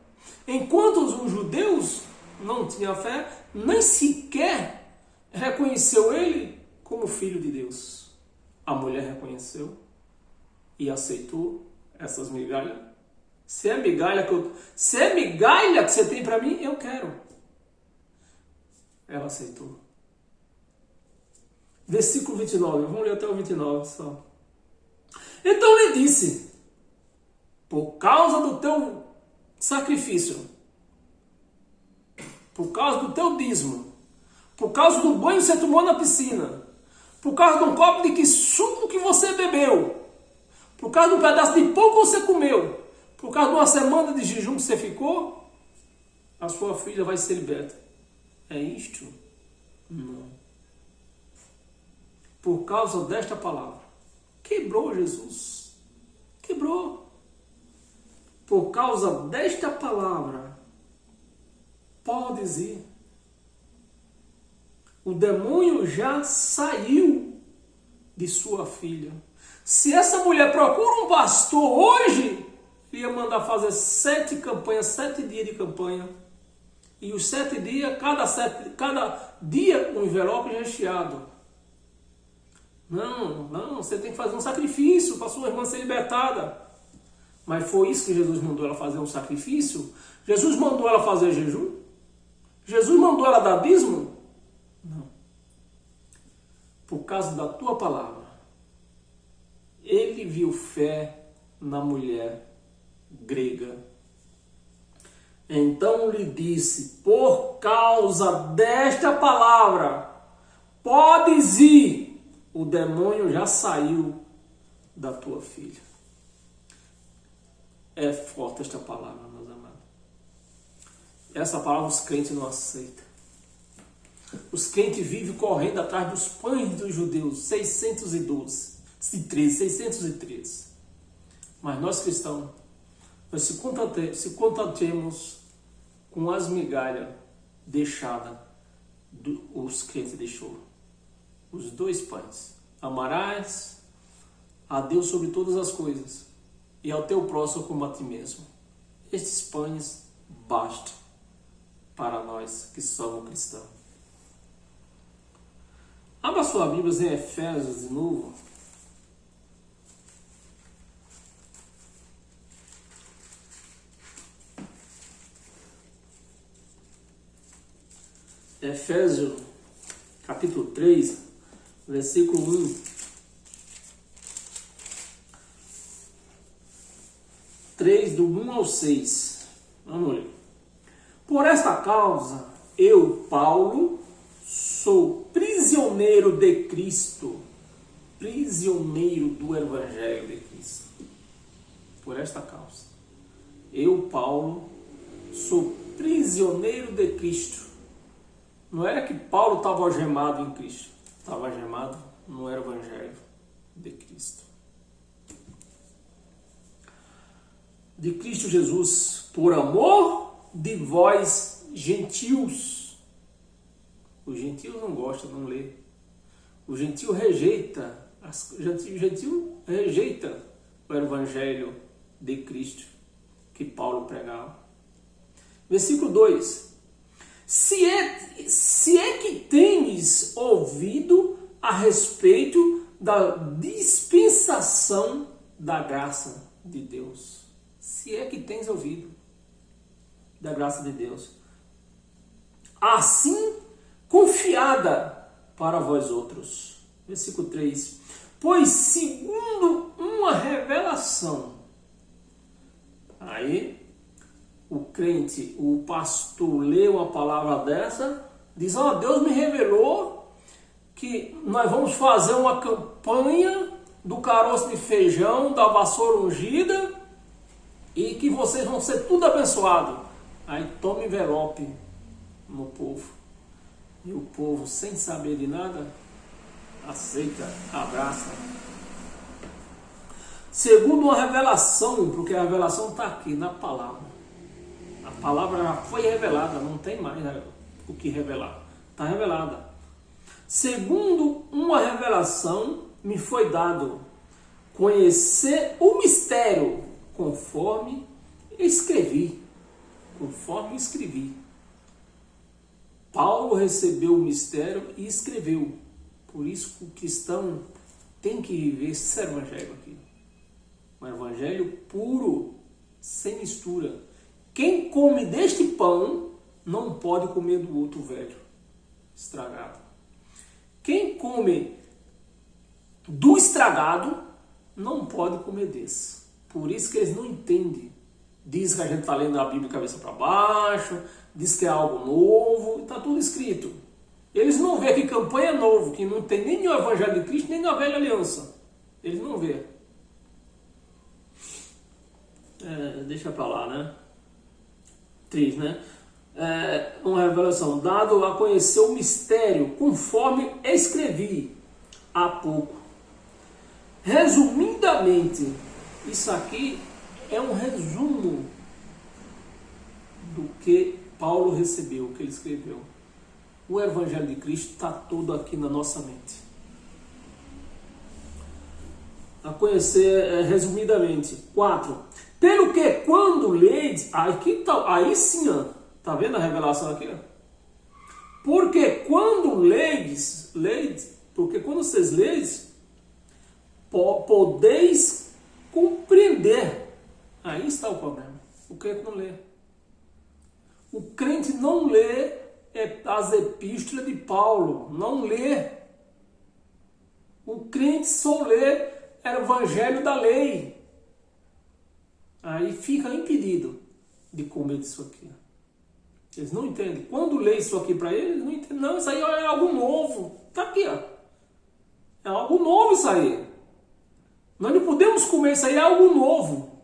Enquanto os judeus não tinham fé, nem sequer reconheceu ele como filho de Deus. A mulher reconheceu e aceitou essas migalhas. Se é migalha que você tem para mim, eu quero. Ela aceitou. Versículo 29, vamos ler até o 29 só. Então ele disse, por causa do teu sacrifício, por causa do teu dízimo, por causa do banho que você tomou na piscina, por causa de um copo de suco que você bebeu, por causa de um pedaço de pão que você comeu, por causa de uma semana de jejum que você ficou, a sua filha vai ser liberta. É isto? Não. Por causa desta palavra. Quebrou Jesus. Quebrou. Por causa desta palavra, podes ir. O demônio já saiu de sua filha. Se essa mulher procura um pastor hoje, ele ia mandar fazer 7 campanhas, 7 dias de campanha. E os 7 dias, cada dia um envelope recheado. Não, você tem que fazer um sacrifício para sua irmã ser libertada. Mas foi isso que Jesus mandou ela fazer, um sacrifício? Jesus mandou ela fazer jejum? Jesus mandou ela dar dízimo? Não. Por causa da tua palavra. Ele viu fé na mulher grega. Então lhe disse, por causa desta palavra, podes ir. O demônio já saiu da tua filha. É forte esta palavra, meus amados. Essa palavra os crentes não aceitam. Os crentes vivem correndo atrás dos pães dos judeus. 613. Mas nós cristãos, nós se contentemos com as migalhas deixadas, os crentes deixou. Os 2 pães. Amarás a Deus sobre todas as coisas e ao teu próximo como a ti mesmo. Estes pães bastam para nós que somos cristãos. Abra sua Bíblia em Efésios de novo. Efésios capítulo 3, versículo 1. 3, do 1 ao 6. Vamos ler. Por esta causa, eu, Paulo, sou prisioneiro de Cristo, prisioneiro do Evangelho de Cristo. Por esta causa, eu, Paulo, sou prisioneiro de Cristo. Não era que Paulo estava algemado em Cristo, estava algemado no Evangelho de Cristo. De Cristo Jesus, por amor de vós gentios. O gentio não gosta, não lê. O gentio rejeita, rejeita o Evangelho de Cristo que Paulo pregava. Versículo 2. Se é que tendes ouvido a respeito da dispensação da graça de Deus. Se é que tens ouvido da graça de Deus. Assim, confiada para vós outros. Versículo 3. Pois segundo uma revelação. Aí, o crente, o pastor lê uma palavra dessa, diz, Deus me revelou que nós vamos fazer uma campanha do caroço de feijão, da vassoura ungida, e que vocês vão ser tudo abençoados. Aí toma envelope no povo. E o povo, sem saber de nada, aceita, abraça. Segundo uma revelação, porque a revelação está aqui na palavra. A palavra já foi revelada, não tem mais o que revelar. Está revelada. Segundo uma revelação, me foi dado conhecer o mistério, conforme escrevi. Conforme escrevi. Paulo recebeu o mistério e escreveu. Por isso que o cristão tem que viver esse evangelho aqui. Um evangelho puro, sem mistura. Quem come deste pão não pode comer do outro velho, estragado. Quem come do estragado não pode comer desse. Por isso que eles não entendem. Diz que a gente está lendo a Bíblia cabeça para baixo, diz que é algo novo, está tudo escrito. Eles não vê que campanha é novo, que não tem nem no Evangelho de Cristo, nem na Velha Aliança. Eles não vê. Deixa para lá, né? 3, né? Uma revelação, dado a conhecer o mistério, conforme escrevi há pouco. Resumidamente, isso aqui é um resumo do que Paulo recebeu, o que ele escreveu. O Evangelho de Cristo está todo aqui na nossa mente. A conhecer resumidamente. 4. Pelo que quando ledes, aí sim, tá vendo a revelação aqui? Porque quando ledes, porque quando vocês ledes, podeis compreender. Aí está o problema. O crente não lê. O crente não lê as epístolas de Paulo. Não lê. O crente só lê o evangelho da lei. Aí fica impedido de comer disso aqui. Eles não entendem. Quando lê isso aqui para eles, não entendem. Não, isso aí é algo novo. Está aqui, ó. É algo novo isso aí. Nós não podemos comer isso aí, é algo novo.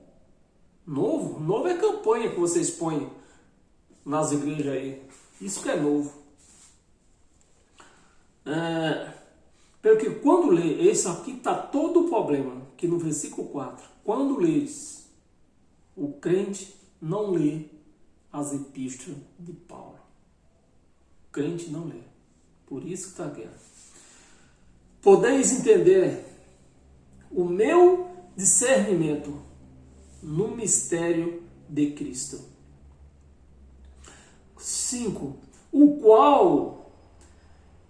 Novo? Novo é campanha que vocês põem nas igrejas aí. Isso que é novo. Pelo que quando lê, esse aqui está todo o problema. Que no versículo 4. Quando lês, o crente não lê as epístolas de Paulo. O crente não lê. Por isso que está aqui. Podeis entender o meu discernimento no mistério de Cristo. 5. O qual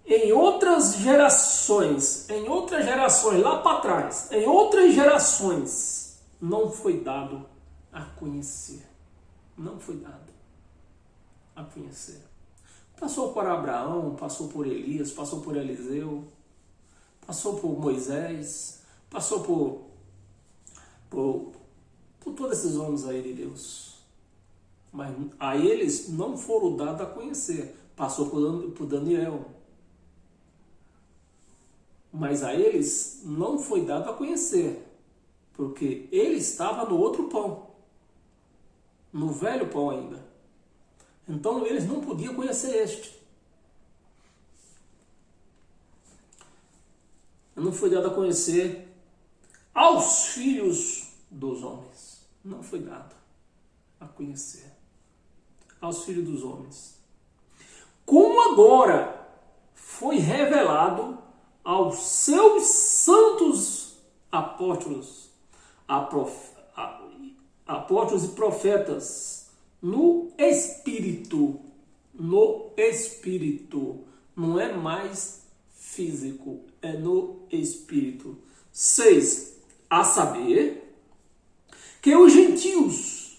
em outras gerações lá para trás, em outras gerações, não foi dado a conhecer. Não foi dado a conhecer. Passou por Abraão, passou por Elias, passou por Eliseu, passou por Moisés, passou por todos esses homens aí de Deus. Mas a eles não foram dados a conhecer. Passou por Daniel. Mas a eles não foi dado a conhecer. Porque ele estava no outro pão. No velho pão ainda. Então eles não podiam conhecer este. Não foi dado a conhecer aos filhos dos homens. Não foi dado a conhecer aos filhos dos homens. Como agora foi revelado aos seus santos apóstolos, apóstolos e profetas, no Espírito, não é mais físico, é no Espírito. 6. A saber que os gentios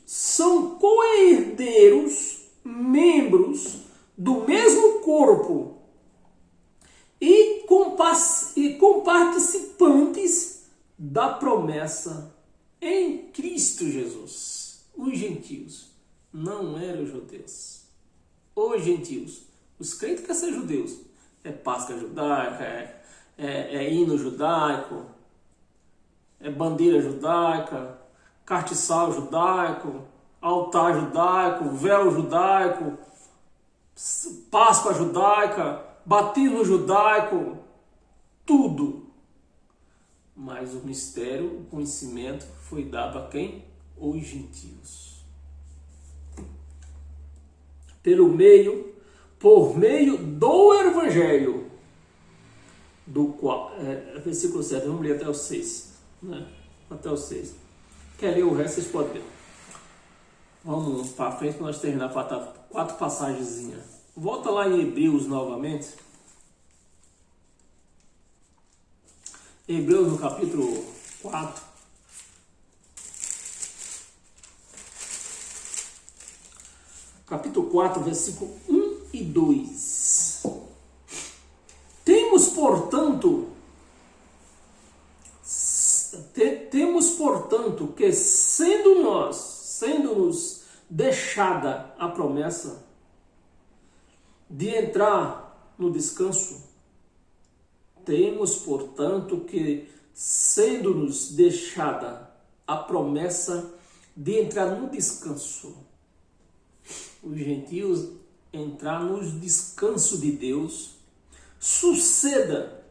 são co-herdeiros, membros do mesmo corpo e comparticipantes da promessa em Cristo Jesus. Os gentios não eram judeus. Os gentios, os crentes querem ser judeus. É Páscoa judaica, é hino judaico. bandeira judaica, castiçal judaico, altar judaico, véu judaico, Páscoa judaica, batismo judaico, tudo. Mas o mistério, o conhecimento foi dado a quem? Os gentios. Por meio do Evangelho, do qual, versículo 7, vamos ler até o 6, né? Até o 6. Quer ler o resto, vocês podem ler. Vamos para frente para nós terminar, para 4 passagenzinhas. Volta lá em Hebreus novamente. Hebreus no capítulo 4. Capítulo 4, versículo 1 e 2. Temos, portanto, que sendo-nos deixada a promessa de entrar no descanso, temos, portanto, que sendo-nos deixada a promessa de entrar no descanso, os gentios entrar no descanso de Deus, suceda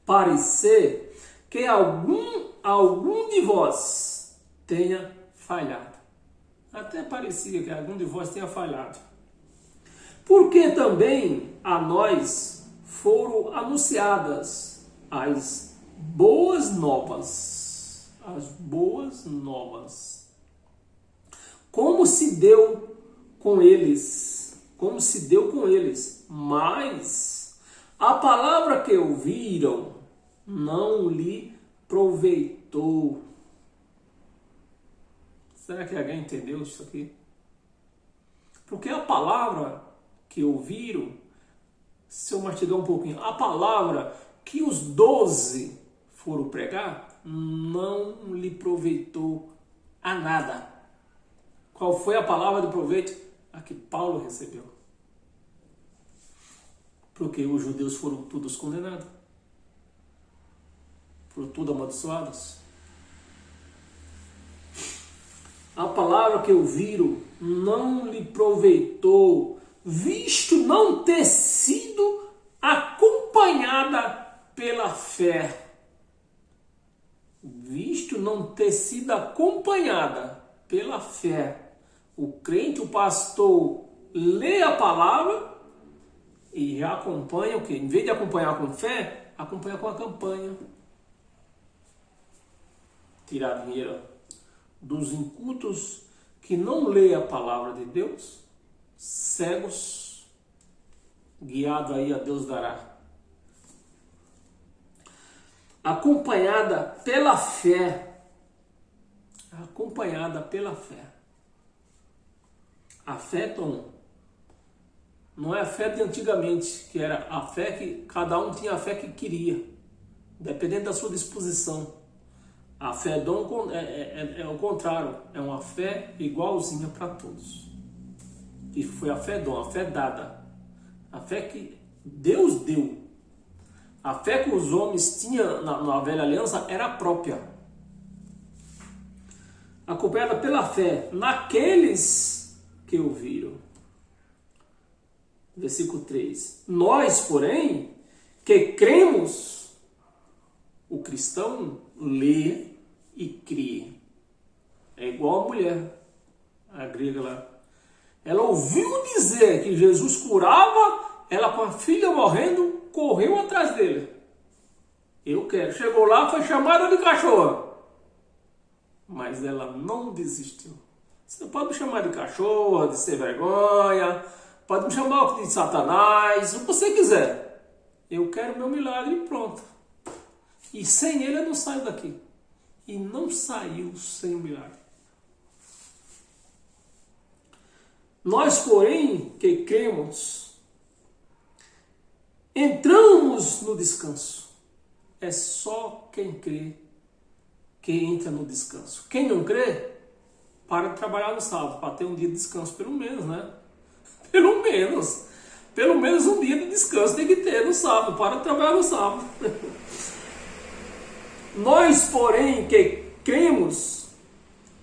parecer que algum de vós tenha falhado. Até parecia que algum de vós tenha falhado. Porque também a nós foram anunciadas as boas novas. As boas novas. Como se deu com eles. Mas a palavra que ouviram não lhe proveitou. Será que alguém entendeu isso aqui? Porque a palavra que ouviram, se eu mastigar um pouquinho, a palavra que os 12 foram pregar não lhe proveitou a nada. Qual foi a palavra de proveito? A que Paulo recebeu. Porque os judeus foram todos condenados. Foram todos amaldiçoados. A palavra que ouviram não lhe proveitou, visto não ter sido acompanhada pela fé. Visto não ter sido acompanhada pela fé. O crente, o pastor, lê a palavra e já acompanha o quê? Em vez de acompanhar com fé, acompanha com a campanha. Tirar dinheiro dos incultos que não lê a palavra de Deus, cegos, guiado aí a Deus dará. Acompanhada pela fé. Acompanhada pela fé. A fé, Tom, não é a fé de antigamente, que era a fé que cada um tinha a fé que queria, dependendo da sua disposição. A fé Dom é o contrário, é uma fé igualzinha para todos. E foi a fé Dom, a fé dada, a fé que Deus deu. A fé que os homens tinham na velha aliança era própria. Acompanhada pela fé naqueles que ouviram. Versículo 3. Nós, porém, que cremos, o cristão lê e crê. É igual a mulher, a grega lá. Ela ouviu dizer que Jesus curava, ela com a filha morrendo, correu atrás dele. Eu quero. Chegou lá, foi chamada de cachorra. Mas ela não desistiu. Você pode me chamar de cachorra, de sem vergonha, pode me chamar de Satanás, o que você quiser. Eu quero meu milagre e pronto. E sem ele eu não saio daqui. E não saiu sem o milagre. Nós, porém, que cremos, entramos no descanso. É só quem crê que entra no descanso. Quem não crê, para de trabalhar no sábado, para ter um dia de descanso, pelo menos, né? Pelo menos um dia de descanso tem que ter no sábado, para de trabalhar no sábado. Nós, porém, que cremos,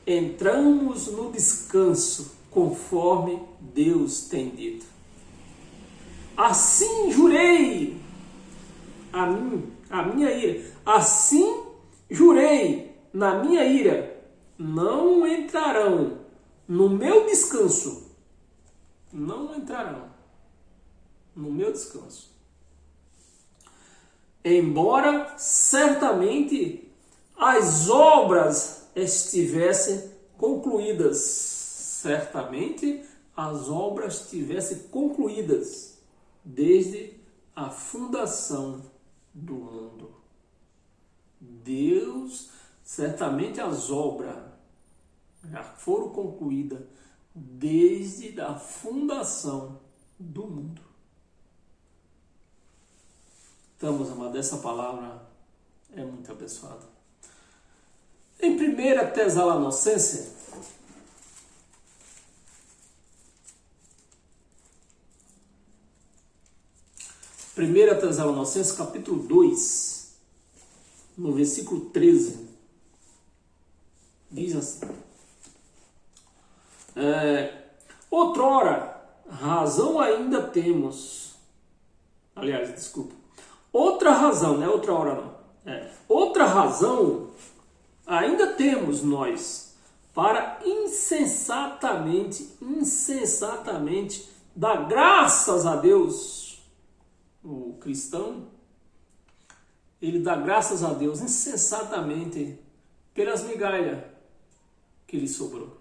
entramos no descanso, conforme Deus tem dito. Assim jurei a minha ira. Assim jurei na minha ira, não entrarão no meu descanso. Não entrarão no meu descanso. Embora certamente as obras estivessem concluídas. Certamente as obras estivessem concluídas desde a fundação do mundo. Deus, certamente as obras já foram concluídas desde a fundação do mundo. Estamos, amados, essa palavra é muito abençoada. Em 1 Tessalonicenses, capítulo 2, no versículo 13, diz assim: outrora, razão ainda temos. Aliás, desculpa. Outra razão, não é outra hora não. Outra razão ainda temos nós para insensatamente dar graças a Deus. O cristão, ele dá graças a Deus insensatamente pelas migalhas que lhe sobrou.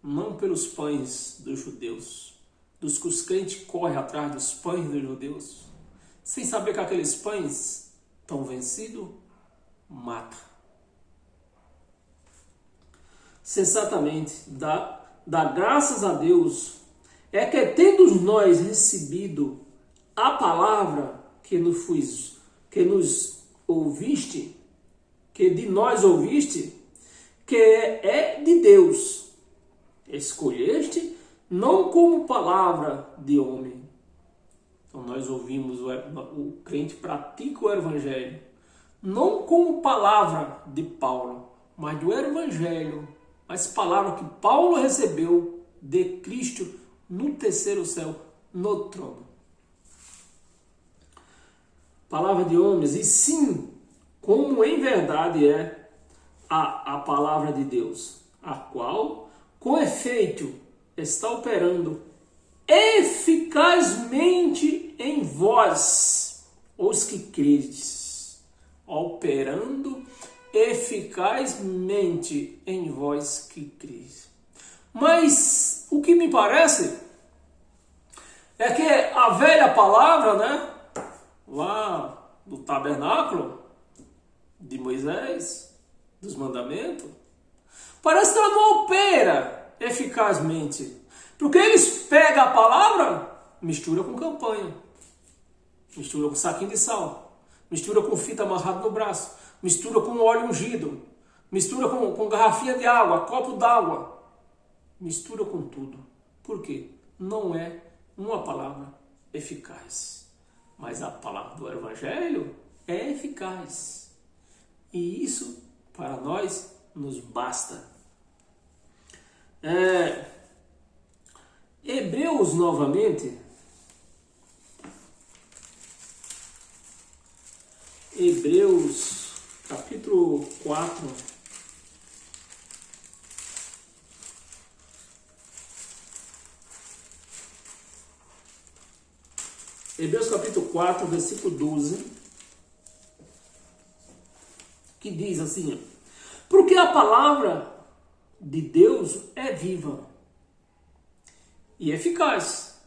Não pelos pães dos judeus, dos que os crentes correm atrás dos pães dos judeus, sem saber que aqueles pães estão vencidos, mata. Sensatamente, dá graças a Deus, é que tendo nós recebido a palavra que nos ouviste, que de nós ouviste, que é de Deus, escolheste, não como palavra de homem. Então nós ouvimos, o crente pratica o evangelho, não como palavra de Paulo, mas do evangelho, as palavras que Paulo recebeu de Cristo no terceiro céu, no trono. Palavra de homens, e sim, como em verdade é a palavra de Deus, a qual, com efeito, está operando eficazmente em vós, os que credes. Operando eficazmente em vós que credes. Mas o que me parece é que a velha palavra, né, lá do tabernáculo de Moisés, dos mandamentos, parece que ela não opera eficazmente, porque eles pegam a palavra, mistura com campanha, mistura com saquinho de sal, mistura com fita amarrada no braço, mistura com óleo ungido, mistura com garrafinha de água, copo d'água, mistura com tudo. Por quê? Não é uma palavra eficaz, mas a palavra do evangelho é eficaz, e isso para nós nos basta. Hebreus novamente, Hebreus capítulo 4, Hebreus capítulo 4, versículo 12, que diz assim: porque a palavra de Deus é viva e eficaz.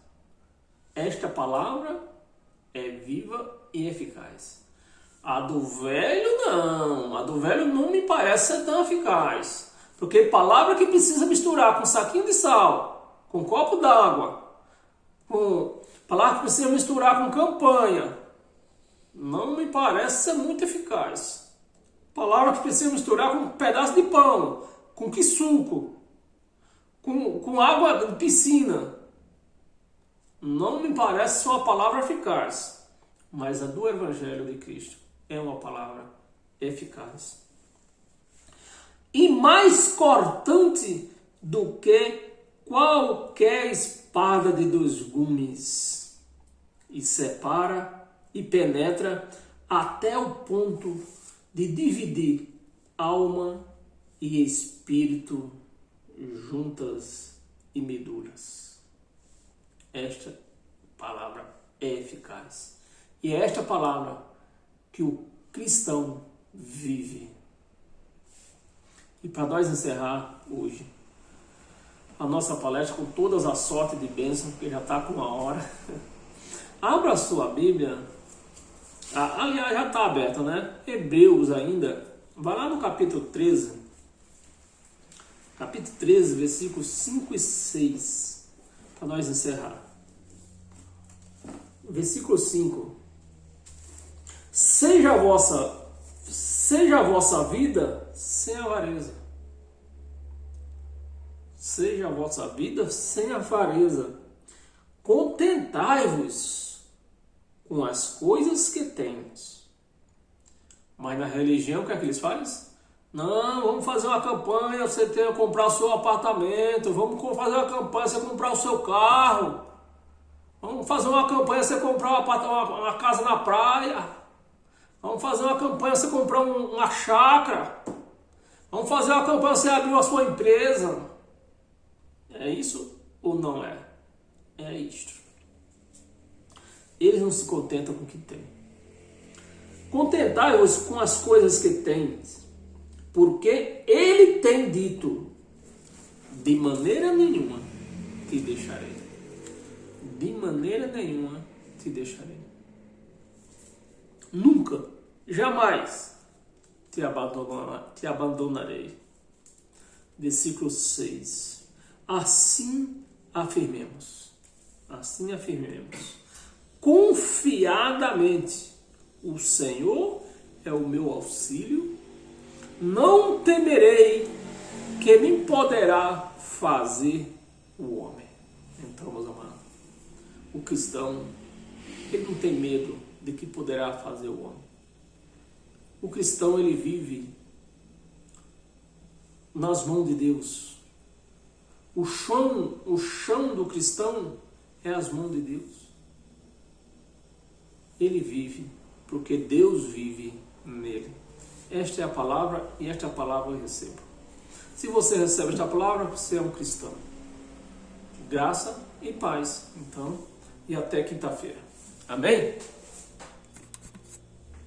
Esta palavra é viva e eficaz. A do velho não. A do velho não me parece ser tão eficaz. Porque palavra que precisa misturar com saquinho de sal, com copo d'água, palavra que precisa misturar com campanha, não me parece ser muito eficaz. Palavra que precisa misturar com um pedaço de pão, com que suco, com água de piscina, não me parece ser uma palavra eficaz. Mas a do Evangelho de Cristo é uma palavra eficaz. E mais cortante do que qualquer espada de 2 gumes, e separa e penetra até o ponto de dividir alma e espírito, juntas e medulas. Esta palavra é eficaz. E é esta palavra que o cristão vive. E para nós encerrar hoje a nossa palestra com todas as sortes de bênção, porque já está com 1 hora. Abra a sua Bíblia. Aliás, já está aberta, né? Hebreus ainda. Vai lá no capítulo 13. Capítulo 13, versículos 5 e 6. Para nós encerrar. Versículo 5. Seja a vossa vida sem avareza. Seja a vossa vida sem avareza. Contentai-vos com as coisas que tens. Mas na religião, o que é que eles fazem? Não, vamos fazer uma campanha, você tem que comprar o seu apartamento. Vamos fazer uma campanha, você comprar o seu carro. Vamos fazer uma campanha, você comprar uma casa na praia. Vamos fazer uma campanha, você comprar uma chácara. Vamos fazer uma campanha, você abrir a sua empresa. É isso ou não é? É isto. Eles não se contentam com o que têm. Contentai-vos com as coisas que tens, porque ele tem dito: de maneira nenhuma te deixarei. De maneira nenhuma te deixarei. Nunca, jamais te abandonarei. Versículo 6. Assim afirmemos. Assim afirmemos. Confiadamente, o Senhor é o meu auxílio. Não temerei que me poderá fazer o homem. Então, meus amados, o cristão, ele não tem medo de que poderá fazer o homem. O cristão, ele vive nas mãos de Deus. O chão do cristão é as mãos de Deus. Ele vive porque Deus vive nele. Esta é a palavra e esta palavra eu recebo. Se você recebe esta palavra, você é um cristão. Graça e paz. Então, e até quinta-feira. Amém?